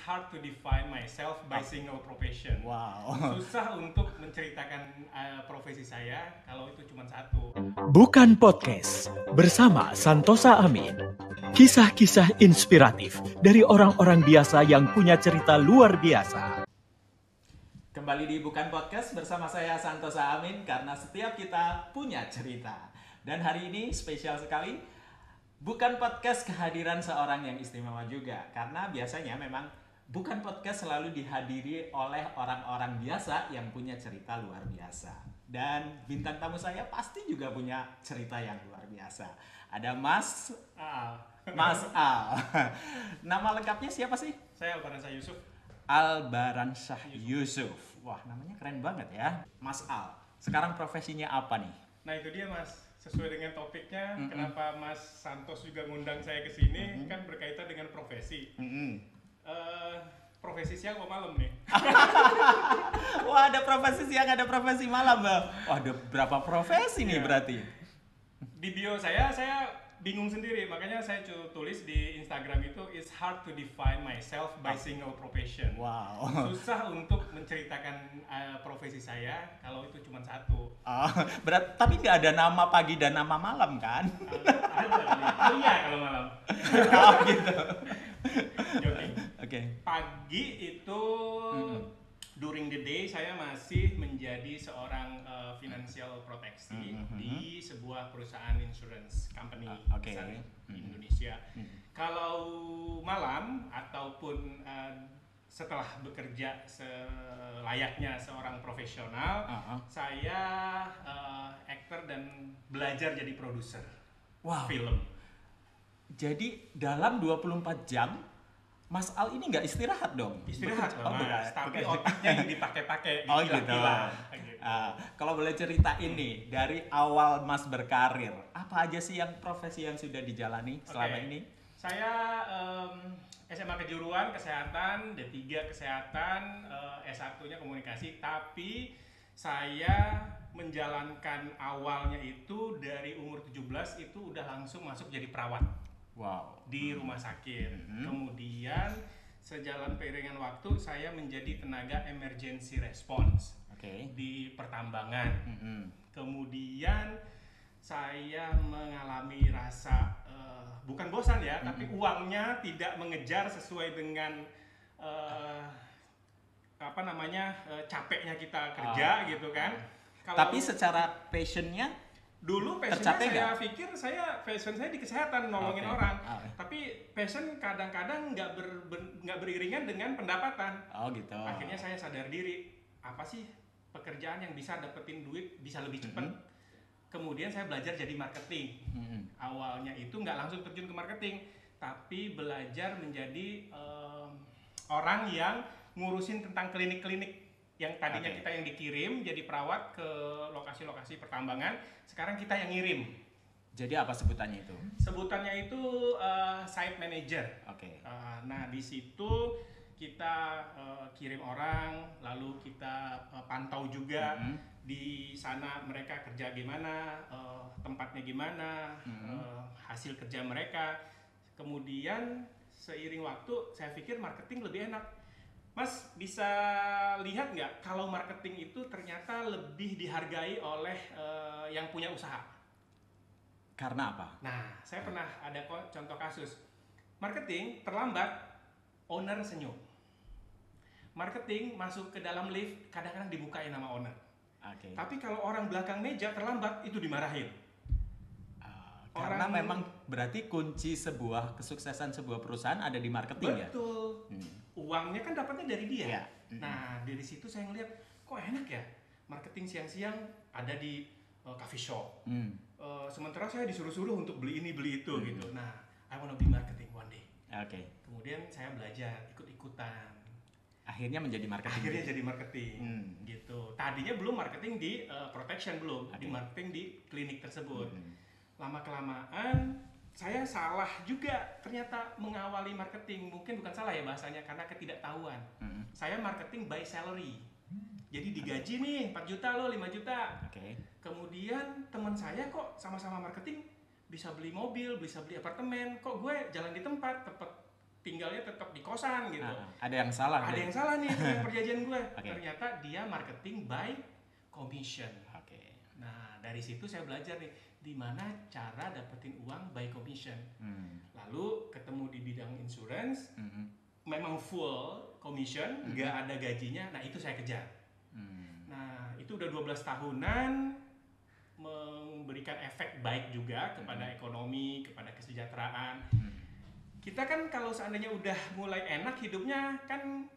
hard to define myself by single profession. Wow. Susah untuk menceritakan profesi saya kalau itu cuma satu. Bukan Podcast bersama Santosa Amin. Kisah-kisah inspiratif dari orang-orang biasa yang punya cerita luar biasa. Kembali di Bukan Podcast bersama saya Santosa Amin, karena setiap kita punya cerita. Dan hari ini spesial sekali, Bukan Podcast kehadiran seorang yang istimewa juga. Karena biasanya memang Bukan Podcast selalu dihadiri oleh orang-orang biasa yang punya cerita luar biasa. Dan bintang tamu saya pasti juga punya cerita yang luar biasa. Ada Mas Al. Nama lengkapnya siapa sih? Saya Albaransyah Yusuf. Albaransyah Yusuf. Wah, namanya keren banget ya. Mas Al. Sekarang profesinya apa nih? Nah itu dia Mas, sesuai dengan topiknya, kenapa Mas Santos juga ngundang saya ke sini, kan berkaitan dengan profesi. Profesi siang atau malam nih? Wah, ada profesi siang, ada profesi malam, Bang. Wah, ada berapa profesi nih Iya. berarti? Di bio saya bingung sendiri, makanya saya tulis di Instagram itu, it's hard to define myself by single profession. Wow. Susah untuk menceritakan profesi saya kalau itu cuma satu. Tapi nggak ada nama pagi dan nama malam kan? Ada kali. Iya kalau malam. Oh gitu. Joking. Oke. Pagi itu during the day saya masih menjadi seorang financial proteksi di sebuah perusahaan insurance company Oke. besar di Indonesia. Kalau malam ataupun setelah bekerja selayaknya seorang profesional, saya aktor dan belajar jadi produser Wow. film. Jadi dalam 24 jam Mas Al ini nggak istirahat dong? Istirahat Bekerja- loh Mas, bukan. tapi Bekerja. otaknya yang dipakai-pakai, Oh gitu. dipilah-pilah, gitu. Kalau boleh ceritain nih, dari awal Mas berkarir, apa aja sih yang profesi yang sudah dijalani selama Oke. ini? Saya SMA kejuruan kesehatan, D3 kesehatan, S1-nya komunikasi, tapi saya menjalankan awalnya itu dari umur 17 itu udah langsung masuk jadi perawat Wow. di rumah sakit. Kemudian sejalan beriringan waktu saya menjadi tenaga emergency response Oke. di pertambangan. Kemudian saya mengalami rasa bukan bosan ya, tapi uangnya tidak mengejar sesuai dengan capeknya kita kerja gitu kan. Tapi secara passionnya, Dulu tercapai passion saya di kesehatan, nolongin Oke. orang. Oke. Tapi passion kadang-kadang nggak beriringan dengan pendapatan. oh gitu. Akhirnya saya sadar diri, apa sih pekerjaan yang bisa dapetin duit bisa lebih cepat. Kemudian saya belajar jadi marketing. Awalnya itu nggak langsung terjun ke marketing, tapi belajar menjadi orang yang ngurusin tentang klinik-klinik yang tadinya Oke. kita yang dikirim jadi perawat ke lokasi-lokasi pertambangan, sekarang kita yang ngirim. Jadi apa sebutannya itu? Sebutannya itu site manager. Oke. Nah di situ kita kirim orang, lalu kita pantau juga di sana mereka kerja gimana, tempatnya gimana, hasil kerja mereka. Kemudian seiring waktu saya pikir marketing lebih enak. Mas bisa lihat nggak kalau marketing itu ternyata lebih dihargai oleh yang punya usaha. Karena apa? Nah, saya pernah ada contoh kasus. Marketing terlambat, owner senyum. Marketing masuk ke dalam lift, kadang-kadang dibukain nama owner. Oke. Tapi kalau orang belakang meja terlambat, itu dimarahin. Karena orang- memang berarti kunci sebuah kesuksesan sebuah perusahaan ada di marketing ya. Betul. Uangnya kan dapatnya dari dia. Iya. Nah, dari situ saya ngeliat, kok enak ya? Marketing siang-siang ada di coffee shop. Sementara saya disuruh-suruh untuk beli ini, beli itu gitu. Nah, I wanna be marketing one day. Oke. Kemudian saya belajar, ikut-ikutan. Akhirnya menjadi marketing. Akhirnya jadi marketing gitu. Tadinya belum marketing di protection, belum di marketing di klinik tersebut. Lama kelamaan saya salah juga ternyata mengawali marketing. Mungkin bukan salah ya bahasanya, karena ketidaktahuan. Saya marketing by salary. Jadi digaji nih 4 juta lo, 5 juta. Oke. Kemudian teman saya kok sama-sama marketing bisa beli mobil, bisa beli apartemen. Kok gue jalan di tempat tinggalnya tetap di kosan gitu. Ada yang salah. Ada yang salah nih dengan perjanjian gue. Okay. Ternyata dia marketing by commission. Oke. Nah, dari situ saya belajar nih di mana cara dapetin uang by commission. Lalu ketemu di bidang insurance, memang full commission, nggak ada gajinya. Nah, itu saya kejar. Nah, itu udah 12 tahunan memberikan efek baik juga kepada ekonomi, kepada kesejahteraan. Kita kan kalau seandainya udah mulai enak hidupnya kan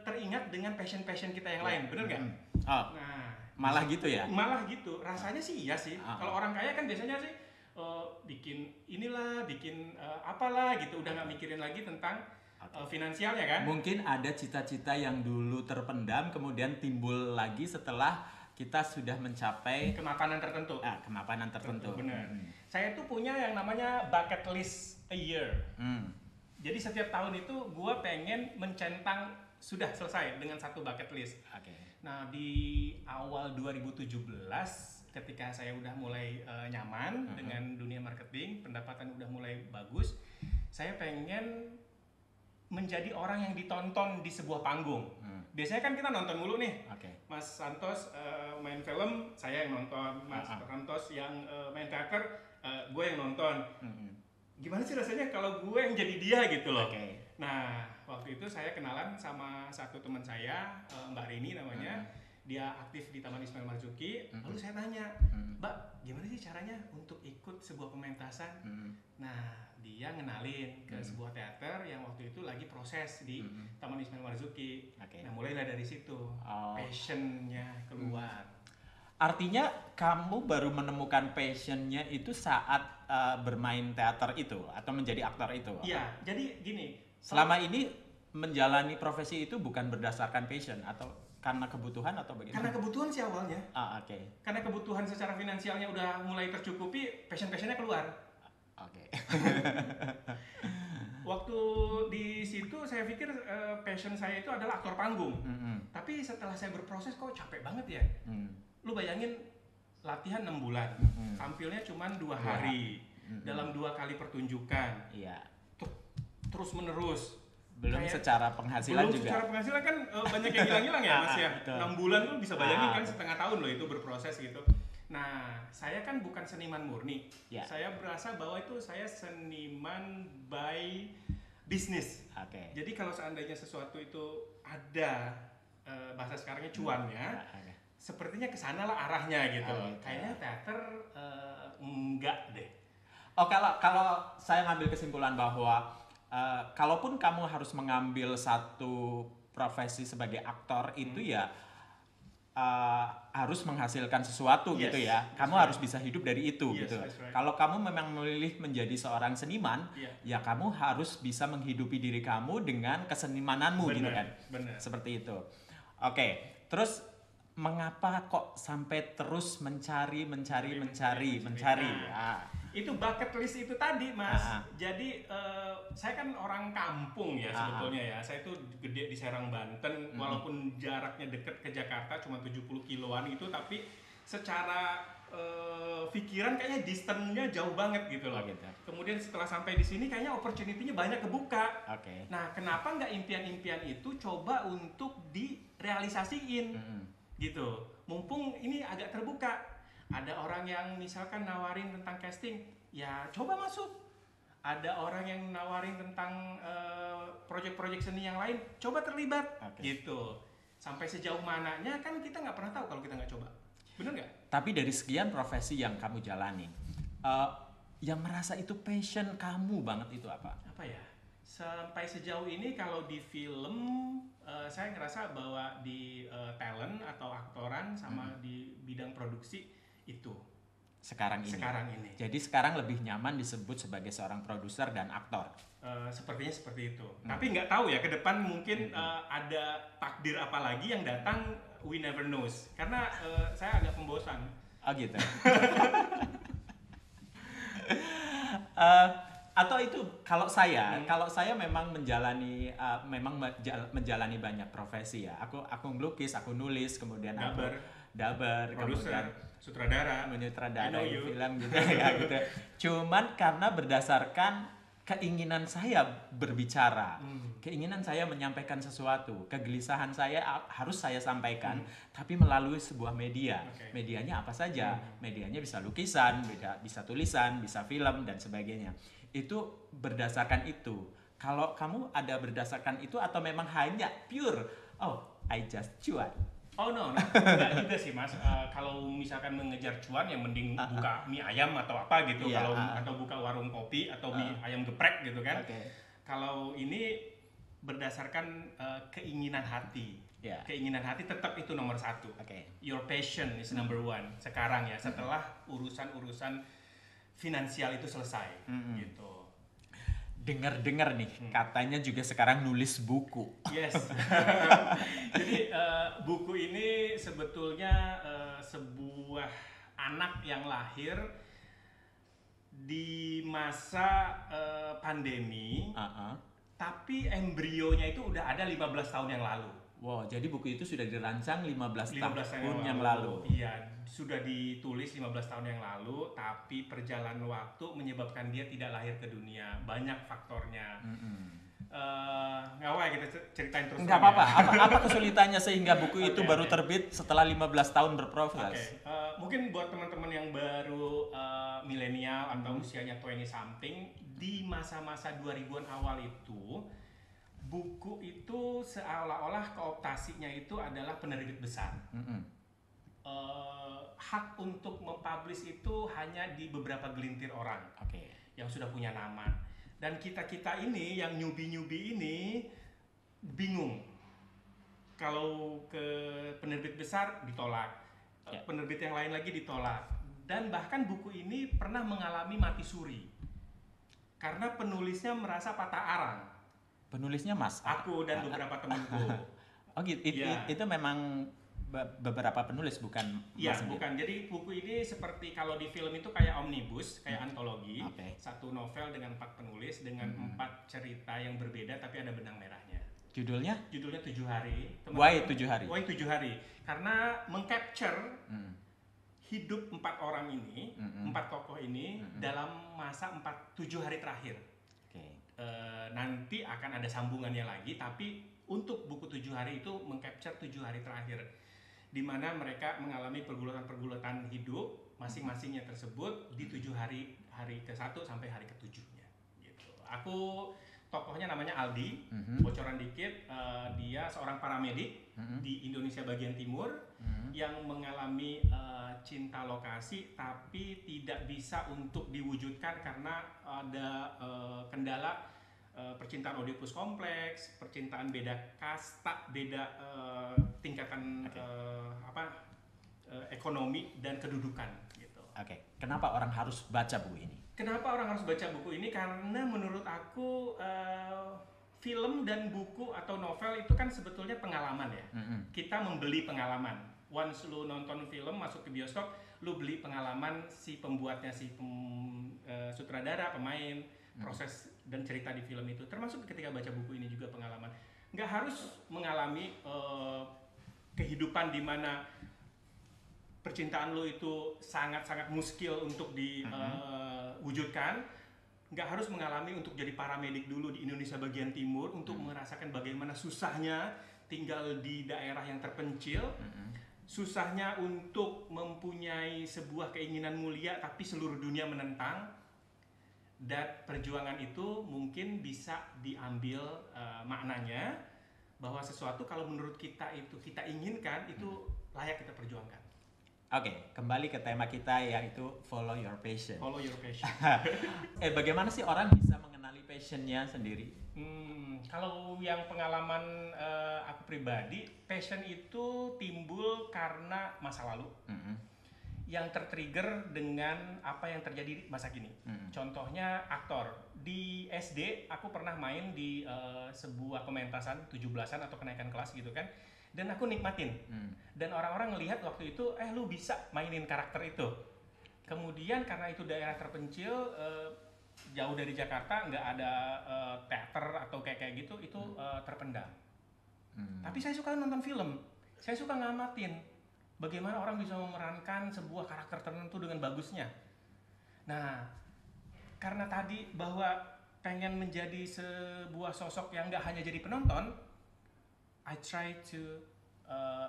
teringat dengan passion kita yang lain, bener nggak? Nah, malah gitu ya? Malah gitu, rasanya sih iya sih. Kalau orang kaya kan biasanya sih bikin inilah, bikin apalah gitu, udah nggak mikirin lagi tentang finansialnya kan? Mungkin ada cita-cita yang dulu terpendam kemudian timbul lagi setelah kita sudah mencapai kemapanan tertentu. Kemapanan tertentu. Benar. Saya tuh punya yang namanya bucket list a year. Jadi setiap tahun itu gue pengen mencentang sudah selesai dengan satu bucket list. Nah, di awal 2017 ketika saya udah mulai nyaman dengan dunia marketing, pendapatan udah mulai bagus, saya pengen menjadi orang yang ditonton di sebuah panggung. Biasanya kan kita nonton mulu nih. Mas Santos main film, saya yang nonton. Mas Santos yang main teater, gue yang nonton. Gimana sih rasanya kalau gue yang jadi dia gitu loh. Nah, waktu itu saya kenalan sama satu teman saya, Mbak Rini namanya. Dia aktif di Taman Ismail Marzuki. Lalu saya tanya, Mbak, gimana sih caranya untuk ikut sebuah pementasan? Nah, dia ngenalin ke sebuah teater yang waktu itu lagi proses di Taman Ismail Marzuki. Nah, mulailah dari situ, passionnya keluar. Artinya kamu baru menemukan passionnya itu saat bermain teater itu atau menjadi aktor itu? Iya, jadi gini. Selama ini menjalani profesi itu bukan berdasarkan passion atau karena kebutuhan atau bagaimana? Karena kebutuhan sih awalnya. Karena kebutuhan secara finansialnya udah mulai tercukupi, passionnya keluar. Waktu di situ saya pikir passion saya itu adalah aktor panggung. Tapi setelah saya berproses kok capek banget ya. Lu bayangin latihan 6 bulan, tampilnya cuma 2 hari, dalam 2 kali pertunjukan. Terus menerus. Belum secara penghasilan juga. Secara penghasilan kan banyak yang hilang-hilang ya Mas ya. 6 bulan lu bisa bayangin kan setengah tahun loh itu berproses gitu. Nah, saya kan bukan seniman murni. Saya berasa bahwa itu saya seniman by business. Jadi kalau seandainya sesuatu itu ada bahasa sekarangnya cuannya, sepertinya kesana lah arahnya gitu. Kayaknya teater enggak deh. Kalau saya ngambil kesimpulan bahwa kalaupun kamu harus mengambil satu profesi sebagai aktor itu ya harus menghasilkan sesuatu gitu ya. Kamu harus bisa hidup dari itu gitu. Right. Kalau kamu memang memilih menjadi seorang seniman, ya kamu harus bisa menghidupi diri kamu dengan kesenimananmu gitu kan. Seperti itu. Terus mengapa kok sampai terus mencari? Itu bucket list itu tadi Mas. Jadi saya kan orang kampung ya sebetulnya ya. Saya tuh gede di Serang Banten, walaupun jaraknya deket ke Jakarta cuma 70 kiloan itu, tapi secara pikiran kayaknya distance-nya jauh banget gitu loh. Kemudian setelah sampai di sini kayaknya opportunity-nya banyak kebuka. Nah, kenapa nggak impian-impian itu coba untuk direalisasiin gitu. Mumpung ini agak terbuka. Ada orang yang misalkan nawarin tentang casting, ya coba masuk. Ada orang yang nawarin tentang proyek-proyek seni yang lain, coba terlibat gitu. Sampai sejauh mananya kan kita nggak pernah tahu kalau kita nggak coba. Bener nggak? Tapi dari sekian profesi yang kamu jalani, yang merasa itu passion kamu banget itu apa? Apa ya? Sampai sejauh ini kalau di film, saya ngerasa bahwa di talent atau aktoran sama di bidang produksi itu sekarang ini. Jadi sekarang lebih nyaman disebut sebagai seorang produser dan aktor. Sepertinya seperti itu. Tapi nggak tahu ya ke depan mungkin ada takdir apa lagi yang datang, we never knows. Karena saya agak pembosan. Gitu. Atau itu kalau saya memang menjalani banyak profesi ya. Aku ngelukis, aku nulis, kemudian daber, kemudian sutradara, menyutradarai film gitu ya gitu. Cuman karena berdasarkan keinginan saya berbicara, keinginan saya menyampaikan sesuatu, kegelisahan saya harus saya sampaikan, tapi melalui sebuah media. Medianya apa saja? Medianya bisa lukisan, bisa tulisan, bisa film dan sebagainya. Itu berdasarkan itu. Kalau kamu ada berdasarkan itu atau memang hanya pure, oh I just cuan? Oh no, enggak juga sih Mas. Kalau misalkan mengejar cuan, yang mending buka mie ayam atau apa gitu. Kalau atau buka warung kopi atau mie ayam geprek gitu kan. Kalau ini berdasarkan keinginan hati. Keinginan hati tetap itu nomor satu. Your passion is number one. Sekarang ya, setelah urusan-urusan finansial itu selesai, gitu. Dengar-dengar nih, katanya juga sekarang nulis buku. Yes. Jadi buku ini sebetulnya sebuah anak yang lahir di masa pandemi, tapi embrionya itu udah ada 15 tahun yang lalu. Wow, jadi buku itu sudah dirancang 15 tahun yang lalu. Iya, sudah ditulis 15 tahun yang lalu, tapi perjalanan waktu menyebabkan dia tidak lahir ke dunia. Banyak faktornya. Nggak apa kita ceritain terus. Nggak apa-apa. Apa kesulitannya sehingga buku itu baru terbit setelah 15 tahun berproses? Mungkin buat teman-teman yang baru milenial atau usianya 20 something, di masa-masa 2000-an awal itu, buku itu seolah-olah kooptasinya itu adalah penerbit besar. Hak untuk mempublish itu hanya di beberapa gelintir orang yang sudah punya nama. Dan kita ini yang newbie ini bingung. Kalau ke penerbit besar ditolak, penerbit yang lain lagi ditolak. Dan bahkan buku ini pernah mengalami mati suri karena penulisnya merasa patah arang. Penulisnya Mas? Aku dan beberapa temanku. Oh gitu, itu memang beberapa penulis bukan Mas sendiri? Bukan. Jadi buku ini seperti kalau di film itu kayak omnibus, kayak antologi. Satu novel dengan 4 penulis, dengan 4 cerita yang berbeda tapi ada benang merahnya. Judulnya? Judulnya 7 Hari. Why 7 Hari? Why 7 Hari? Karena mengcapture hidup 4 orang ini, 4 tokoh ini dalam masa 7 hari terakhir. Nanti akan ada sambungannya lagi, tapi untuk buku 7 hari itu mengcapture 7 hari terakhir, di mana mereka mengalami pergulatan hidup masing-masingnya tersebut di 7 hari ke-1 sampai hari ke-7-nya. Gitu. Aku tokohnya namanya Aldi, bocoran dikit, dia seorang paramedik di Indonesia bagian timur yang mengalami cinta lokasi tapi tidak bisa untuk diwujudkan karena ada kendala percintaan Oedipus kompleks, percintaan beda kasta, beda tingkatan ekonomi dan kedudukan gitu. Kenapa orang harus baca buku ini? Kenapa orang harus baca buku ini? Karena menurut aku film dan buku atau novel itu kan sebetulnya pengalaman ya. Kita membeli pengalaman. Once lu nonton film, masuk ke bioskop, lu beli pengalaman si pembuatnya, sutradara, pemain, proses dan cerita di film itu. Termasuk ketika baca buku ini juga pengalaman. Nggak harus mengalami kehidupan di mana percintaan lo itu sangat-sangat muskil untuk diwujudkan. Nggak harus mengalami untuk jadi paramedik dulu di Indonesia bagian timur untuk merasakan bagaimana susahnya tinggal di daerah yang terpencil, susahnya untuk mempunyai sebuah keinginan mulia tapi seluruh dunia menentang. Dan perjuangan itu mungkin bisa diambil maknanya bahwa sesuatu kalau menurut kita itu kita inginkan itu layak kita perjuangkan. Kembali ke tema kita yaitu follow your passion. Follow your passion. Bagaimana sih orang bisa mengenali passionnya sendiri? Kalau yang pengalaman aku pribadi, passion itu timbul karena masa lalu. Yang tertrigger dengan apa yang terjadi di masa kini. Contohnya aktor. Di SD aku pernah main di sebuah pementasan 17-an atau kenaikan kelas gitu kan. Dan aku nikmatin. Dan orang-orang ngelihat waktu itu, lu bisa mainin karakter itu. Kemudian karena itu daerah terpencil, jauh dari Jakarta, nggak ada teater atau kayak gitu, itu terpendam. Tapi saya suka nonton film. Saya suka ngamatin bagaimana orang bisa memerankan sebuah karakter tertentu dengan bagusnya. Nah, karena tadi bahwa pengen menjadi sebuah sosok yang nggak hanya jadi penonton, I try to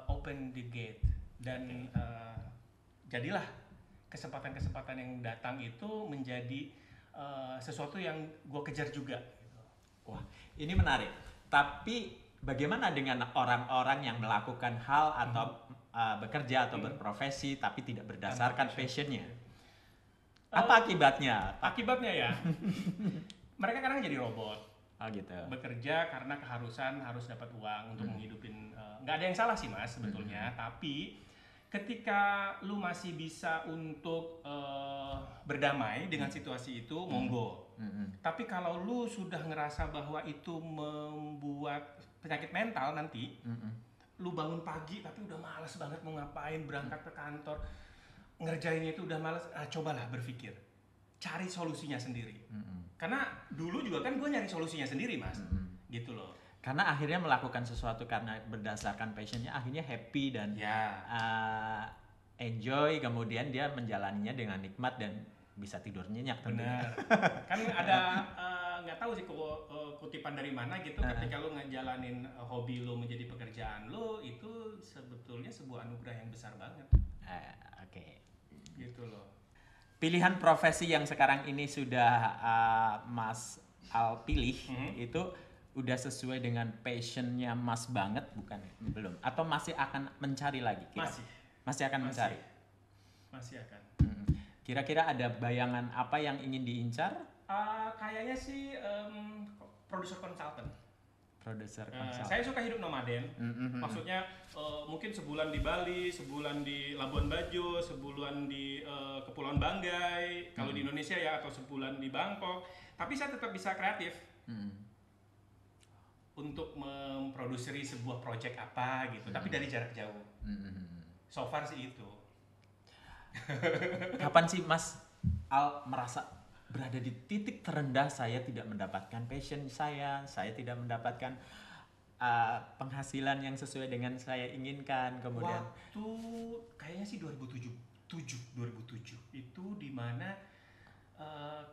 open the gate dan jadilah kesempatan-kesempatan yang datang itu menjadi sesuatu yang gue kejar juga. Wah, ini menarik. Tapi bagaimana dengan orang-orang yang melakukan hal atau bekerja atau berprofesi tapi tidak berdasarkan passionnya? Apa akibatnya? Akibatnya ya, mereka kadang jadi robot. Oh gitu. Bekerja karena keharusan harus dapat uang untuk menghidupin. Nggak ada yang salah sih mas sebetulnya, tapi ketika lu masih bisa untuk berdamai dengan situasi itu, monggo. Tapi kalau lu sudah ngerasa bahwa itu membuat penyakit mental nanti, lu bangun pagi tapi udah malas banget mau ngapain, berangkat ke kantor, ngerjainnya itu udah malas, cobalah berpikir, cari solusinya sendiri. Karena dulu juga kan gue nyari solusinya sendiri mas, gitu loh. Karena akhirnya melakukan sesuatu karena berdasarkan passionnya, akhirnya happy dan enjoy, kemudian dia menjalaninya dengan nikmat dan bisa tidur nyenyak. Benar. Kan ada nggak tahu sih kutipan dari mana gitu, ketika lu ngejalanin hobi lu menjadi pekerjaan lu, itu sebetulnya sebuah anugerah yang besar banget. Oke. Gitu loh. Pilihan profesi yang sekarang ini sudah Mas Al pilih itu udah sesuai dengan passionnya Mas banget, bukan? Belum? Atau masih akan mencari lagi? Masih akan mencari? Masih akan. Kira-kira ada bayangan apa yang ingin diincar? Kayaknya sih produser konsultan. Saya suka hidup nomaden. Maksudnya mungkin sebulan di Bali, sebulan di Labuan Bajo, sebulan di Kepulauan Banggai, kalau di Indonesia ya, atau sebulan di Bangkok. Tapi saya tetap bisa kreatif untuk memproduseri sebuah project apa gitu. Tapi dari jarak jauh. So far sih itu. Kapan sih Mas Al merasa berada di titik terendah, saya tidak mendapatkan passion saya tidak mendapatkan penghasilan yang sesuai dengan saya inginkan, kemudian waktu kayaknya sih 2007 itu dimana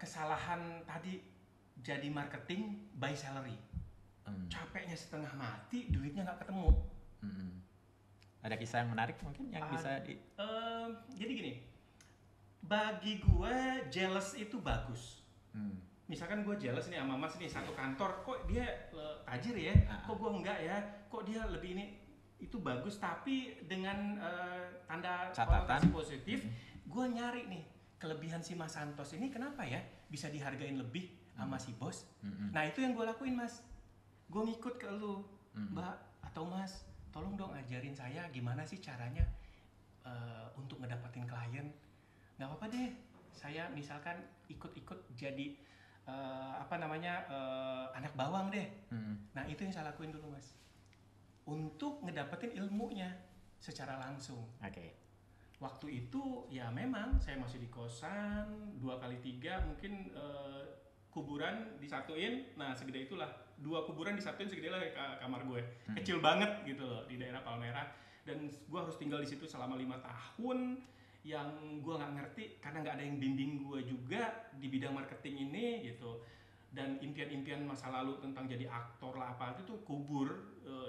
kesalahan tadi jadi marketing by salary, capeknya setengah mati, duitnya nggak ketemu. Ada kisah yang menarik mungkin yang bisa jadi gini, bagi gue jealous itu bagus. Misalkan gue jealous nih sama Mas nih, satu kantor, kok dia tajir ya, kok gue enggak ya, kok dia lebih ini, itu bagus. Tapi dengan tanda catatan positif, gue nyari nih kelebihan si Mas Santos ini kenapa ya bisa dihargain lebih sama si bos. Nah itu yang gue lakuin mas, gue ngikut ke lu, Mbak atau Mas, tolong dong ajarin saya gimana sih caranya untuk ngedapatin klien. Nggak apa-apa deh, saya misalkan ikut-ikut jadi anak bawang deh. Nah itu yang saya lakuin dulu mas, untuk ngedapetin ilmunya secara langsung. Waktu itu ya memang saya masih di kosan 2x3, mungkin kuburan disatuin, nah segede itulah, 2 kuburan disatuin segede lah kamar gue, kecil banget gitu loh, di daerah Palmerah. Dan gue harus tinggal di situ selama 5 tahun. Yang gue nggak ngerti karena nggak ada yang bimbing gue juga di bidang marketing ini gitu. Dan impian-impian masa lalu tentang jadi aktor lah apa itu kubur.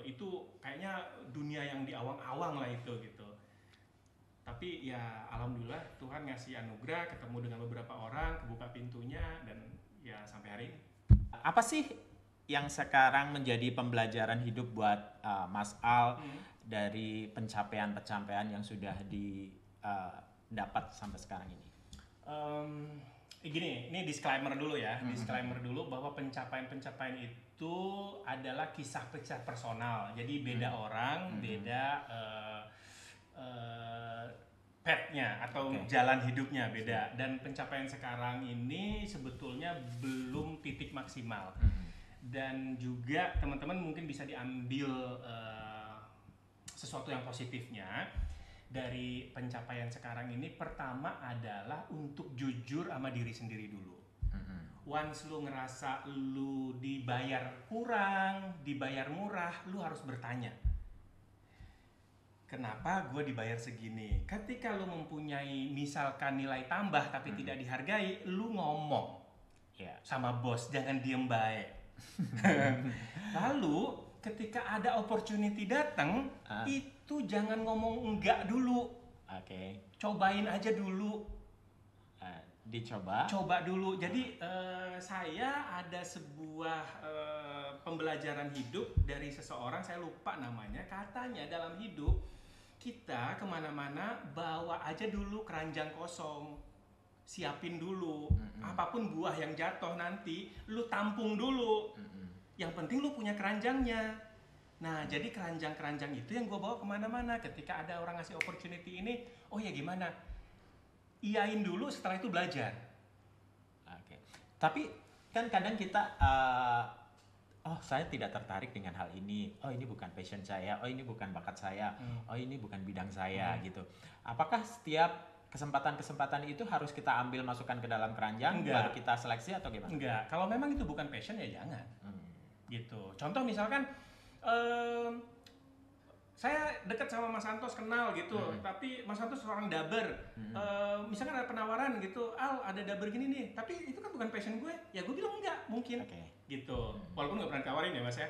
Itu kayaknya dunia yang di awang-awang lah itu gitu. Tapi ya alhamdulillah Tuhan ngasih anugerah, ketemu dengan beberapa orang, kebuka pintunya, dan ya sampai hari ini. Apa sih yang sekarang menjadi pembelajaran hidup buat Mas Al dari pencapaian-pencapaian yang sudah dapat sampai sekarang ini? Gini, ini disclaimer dulu ya, disclaimer dulu bahwa pencapaian-pencapaian itu adalah kisah-kisah personal. Jadi beda orang, beda path-nya atau jalan hidupnya beda. Dan pencapaian sekarang ini sebetulnya belum titik maksimal. Dan juga teman-teman mungkin bisa diambil sesuatu yang positifnya dari pencapaian sekarang ini. Pertama adalah untuk jujur sama diri sendiri dulu. Once lu ngerasa lu dibayar kurang, dibayar murah, lu harus bertanya, kenapa gue dibayar segini? Ketika lu mempunyai misalkan nilai tambah tapi tidak dihargai, lu ngomong. Ya. sama bos, jangan diem baik. Lalu ketika ada opportunity datang, itu jangan ngomong enggak dulu. Oke. Cobain aja dulu. Dicoba. Coba dulu. Jadi saya ada sebuah pembelajaran hidup dari seseorang, saya lupa namanya. Katanya dalam hidup kita kemana-mana bawa aja dulu keranjang kosong. Siapin dulu. Apapun buah yang jatuh nanti, lu tampung dulu. Yang penting lu punya keranjangnya. Nah, jadi keranjang-keranjang itu yang gue bawa kemana-mana. Ketika ada orang ngasih opportunity ini, oh ya gimana? Iyain dulu, setelah itu belajar. Oke. Tapi kan kadang kita, oh saya tidak tertarik dengan hal ini. Oh ini bukan passion saya. Oh ini bukan bakat saya. Oh ini bukan bidang saya gitu. Apakah setiap kesempatan-kesempatan itu harus kita ambil masukkan ke dalam keranjang, baru kita seleksi atau gimana? Enggak. Kalau memang itu bukan passion ya jangan. Gitu. Contoh misalkan saya dekat sama Mas Santos, kenal gitu, tapi Mas Santos seorang daber. Misalkan ada penawaran gitu, Al ada daber gini nih, tapi itu kan bukan passion gue, ya gue bilang enggak mungkin. Gitu. Walaupun nggak pernah ditawarin ya Mas ya.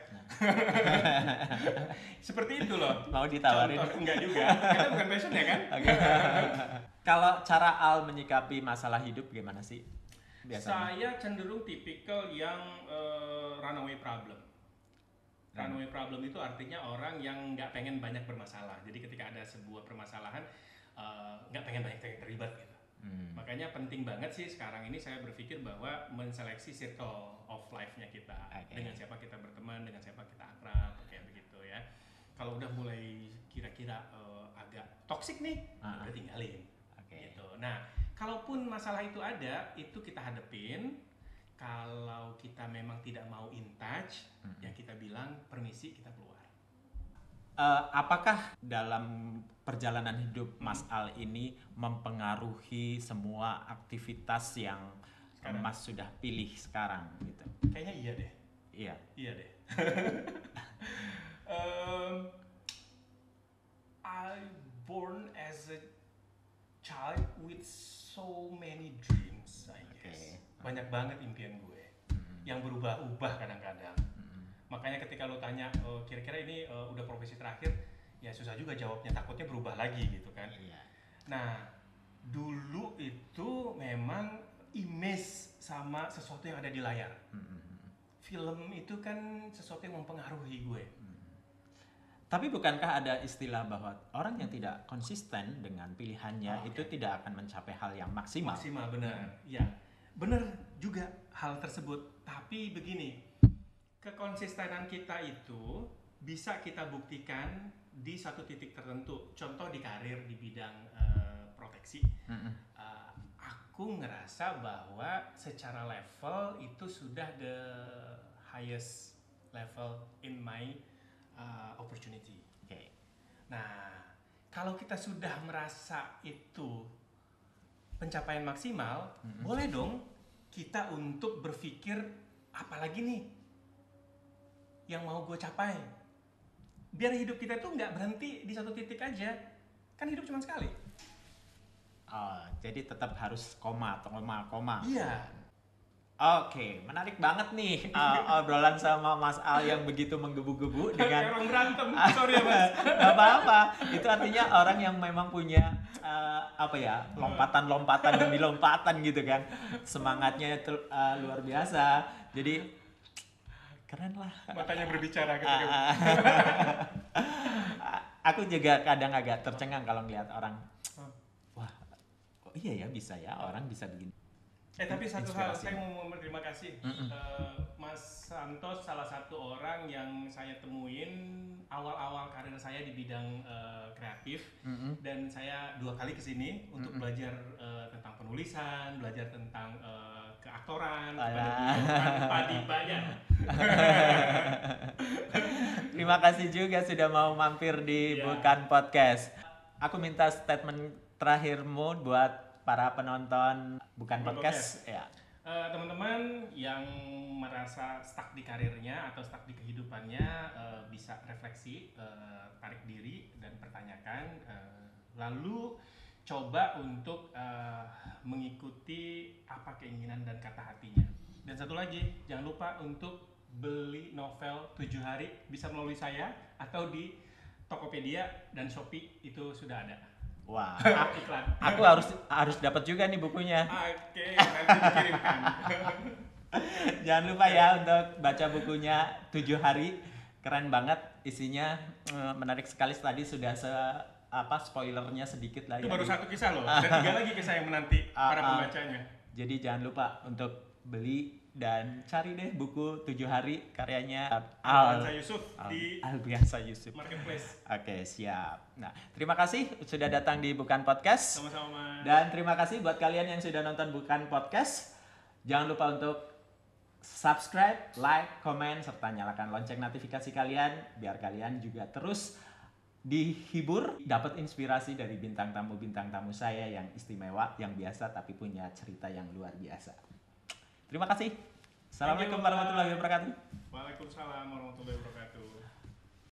Seperti itu loh. Mau ditawarin? Contoh, enggak juga, karena bukan passion ya kan. Kalau cara Al menyikapi masalah hidup gimana sih biasanya? Saya cenderung tipikal yang runaway problem. Runaway problem itu artinya orang yang nggak pengen banyak bermasalah. Jadi ketika ada sebuah permasalahan, nggak pengen banyak terlibat gitu. Makanya penting banget sih sekarang ini saya berpikir bahwa menseleksi circle of life-nya kita. Dengan siapa kita berteman, dengan siapa kita akrab, kayak begitu ya. Kalau udah mulai kira-kira agak toksik nih, udah tinggalin. Gitu. Nah, kalaupun masalah itu ada, itu kita hadepin. Kalau kita memang tidak mau in touch, ya kita bilang permisi, kita keluar. Apakah dalam perjalanan hidup Mas Al ini mempengaruhi semua aktivitas yang sekarang Mas sudah pilih sekarang gitu? Kayaknya iya deh. Iya deh. I born as a child with so many dreams, I guess. Banyak banget impian gue yang berubah-ubah kadang-kadang. Makanya ketika lo tanya kira-kira ini udah profesi terakhir, ya susah juga jawabnya, takutnya berubah lagi gitu kan. Nah, dulu itu memang image sama sesuatu yang ada di layar. Film itu kan sesuatu yang mempengaruhi gue. Tapi bukankah ada istilah bahwa orang yang tidak konsisten dengan pilihannya itu tidak akan mencapai hal yang maksimal? Maksimal, benar. Ya, benar juga hal tersebut. Tapi begini, kekonsistenan kita itu bisa kita buktikan di satu titik tertentu. Contoh di karir di bidang proteksi. Aku ngerasa bahwa secara level itu sudah the highest level in my opportunity. Nah, kalau kita sudah merasa itu pencapaian maksimal, boleh dong kita untuk berpikir apalagi nih yang mau gue capai. Biar hidup kita tuh nggak berhenti di satu titik aja. Kan hidup cuma sekali. Jadi tetap harus koma. Iya. Oke, menarik banget nih obrolan sama Mas Al yang begitu menggebu-gebu dengan orang berantem. Sorry ya Mas. Gak apa-apa. Itu artinya orang yang memang punya lompatan-lompatan demi lompatan gitu kan. Semangatnya luar biasa. Jadi keren lah. Matanya berbicara gitu. Aku juga kadang agak tercengang kalau ngeliat orang. Wah, kok iya ya bisa ya orang bisa begini. Tapi satu hal, saya mau berterima kasih. Mas Santos salah satu orang yang saya temuin awal-awal karir saya di bidang kreatif. Dan saya 2 kali kesini untuk belajar tentang penulisan, belajar tentang keaktoran, padi banyak. Terima kasih juga sudah mau mampir di Bukan Podcast. Aku minta statement terakhirmu buat para penonton Bukan Podcast. Ya. Teman-teman yang merasa stuck di karirnya atau stuck di kehidupannya bisa refleksi, tarik diri dan pertanyakan, lalu coba untuk mengikuti apa keinginan dan kata hatinya. Dan satu lagi, jangan lupa untuk beli novel 7 hari bisa melalui saya atau di Tokopedia dan Shopee itu sudah ada. Wah, Iklan. aku harus dapat juga nih bukunya. Oke, nanti dikirimkan. Jangan lupa ya untuk baca bukunya 7 hari. Keren banget isinya, menarik sekali. Tadi sudah spoilernya sedikit lah. Itu ya. baru satu kisah loh. Ada 3 lagi kisah yang menanti para pembacanya. Jadi jangan lupa untuk beli dan cari deh buku 7 hari karyanya Albiansa Yusuf di Albiansa Yusuf. Marketplace. Oke, siap. Nah, terima kasih sudah datang di Bukan Podcast. Sama-sama. Dan terima kasih buat kalian yang sudah nonton Bukan Podcast. Jangan lupa untuk subscribe, like, komen, serta nyalakan lonceng notifikasi kalian biar kalian juga terus dihibur, dapat inspirasi dari bintang tamu saya yang istimewa, yang biasa tapi punya cerita yang luar biasa. Terima kasih. Assalamualaikum warahmatullahi wabarakatuh. Waalaikumsalam warahmatullahi wabarakatuh.